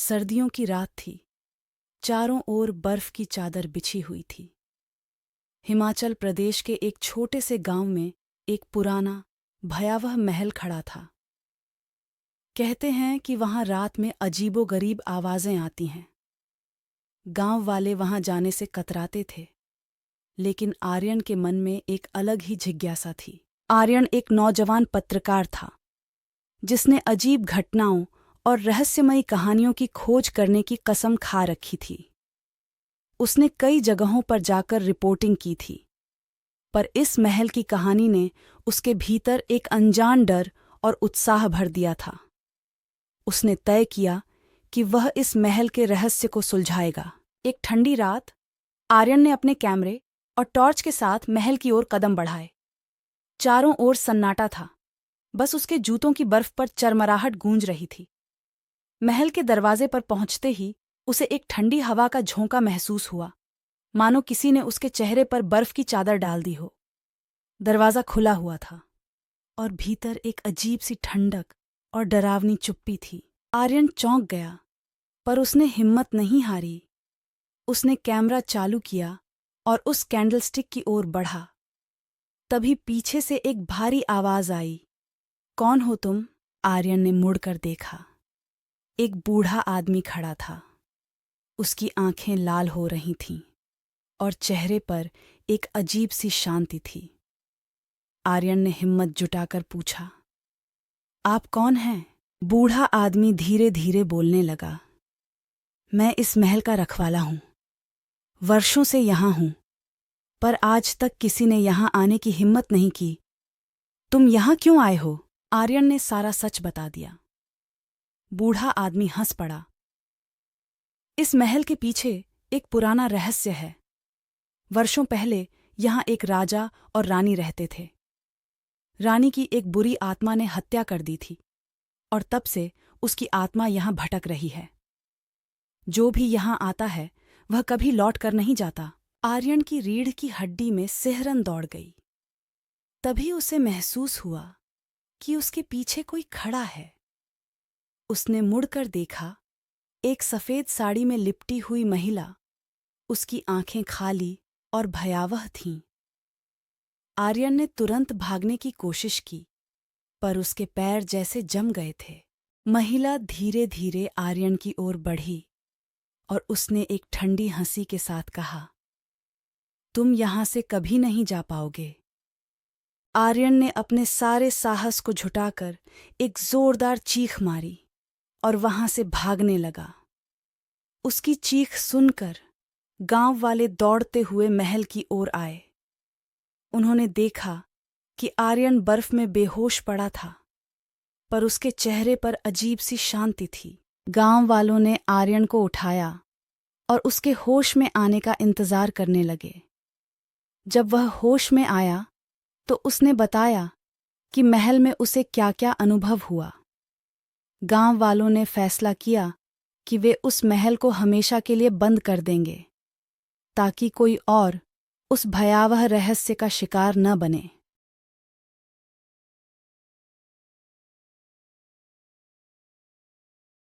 सर्दियों की रात थी। चारों ओर बर्फ की चादर बिछी हुई थी। हिमाचल प्रदेश के एक छोटे से गांव में एक पुराना, भयावह महल खड़ा था। कहते हैं कि वहां रात में अजीबोगरीब आवाजें आती हैं। गांव वाले वहां जाने से कतराते थे, लेकिन आर्यन के मन में एक अलग ही जिज्ञासा थी। आर्यन एक नौजवान पत्रकार था, जिसने अजीब घटनाओं और रहस्यमयी कहानियों की खोज करने की कसम खा रखी थी। उसने कई जगहों पर जाकर रिपोर्टिंग की थी, पर इस महल की कहानी ने उसके भीतर एक अनजान डर और उत्साह भर दिया था। उसने तय किया कि वह इस महल के रहस्य को सुलझाएगा। एक ठंडी रात, आर्यन ने अपने कैमरे और टॉर्च के साथ महल की ओर कदम बढ़ाए। चारों ओर सन्नाटा था, बस उसके जूतों की बर्फ पर चरमराहट गूंज रही थी। महल के दरवाजे पर पहुंचते ही उसे एक ठंडी हवा का झोंका महसूस हुआ, मानो किसी ने उसके चेहरे पर बर्फ की चादर डाल दी हो। दरवाजा खुला हुआ था और भीतर एक अजीब सी ठंडक और डरावनी चुप्पी थी। आर्यन चौंक गया, पर उसने हिम्मत नहीं हारी। उसने कैमरा चालू किया और उस कैंडलस्टिक की ओर बढ़ा। तभी पीछे से एक भारी आवाज आई। कौन हो तुम? आर्यन ने मुड़कर देखा। एक बूढ़ा आदमी खड़ा था। उसकी आंखें लाल हो रही थीं और चेहरे पर एक अजीब सी शांति थी। आर्यन ने हिम्मत जुटाकर पूछा, आप कौन हैं? बूढ़ा आदमी धीरे धीरे बोलने लगा, मैं इस महल का रखवाला हूं। वर्षों से यहां हूं, पर आज तक किसी ने यहां आने की हिम्मत नहीं की। तुम यहां क्यों आए हो? आर्यन ने सारा सच बता दिया। बूढ़ा आदमी हंस पड़ा। इस महल के पीछे एक पुराना रहस्य है। वर्षों पहले यहां एक राजा और रानी रहते थे। रानी की एक बुरी आत्मा ने हत्या कर दी थी और तब से उसकी आत्मा यहां भटक रही है। जो भी यहां आता है वह कभी लौट कर नहीं जाता। आर्यन की रीढ़ की हड्डी में सिहरन दौड़ गई। तभी उसे महसूस हुआ कि उसके पीछे कोई खड़ा है। उसने मुड़कर देखा, एक सफेद साड़ी में लिपटी हुई महिला। उसकी आंखें खाली और भयावह थीं। आर्यन ने तुरंत भागने की कोशिश की, पर उसके पैर जैसे जम गए थे। महिला धीरे धीरे आर्यन की ओर बढ़ी और उसने एक ठंडी हंसी के साथ कहा, तुम यहां से कभी नहीं जा पाओगे। आर्यन ने अपने सारे साहस को जुटाकर एक जोरदार चीख मारी और वहां से भागने लगा। उसकी चीख सुनकर गांव वाले दौड़ते हुए महल की ओर आए। उन्होंने देखा कि आर्यन बर्फ में बेहोश पड़ा था, पर उसके चेहरे पर अजीब सी शांति थी। गांव वालों ने आर्यन को उठाया और उसके होश में आने का इंतजार करने लगे। जब वह होश में आया तो उसने बताया कि महल में उसे क्या-क्या अनुभव हुआ। गांव वालों ने फैसला किया कि वे उस महल को हमेशा के लिए बंद कर देंगे, ताकि कोई और उस भयावह रहस्य का शिकार न बने।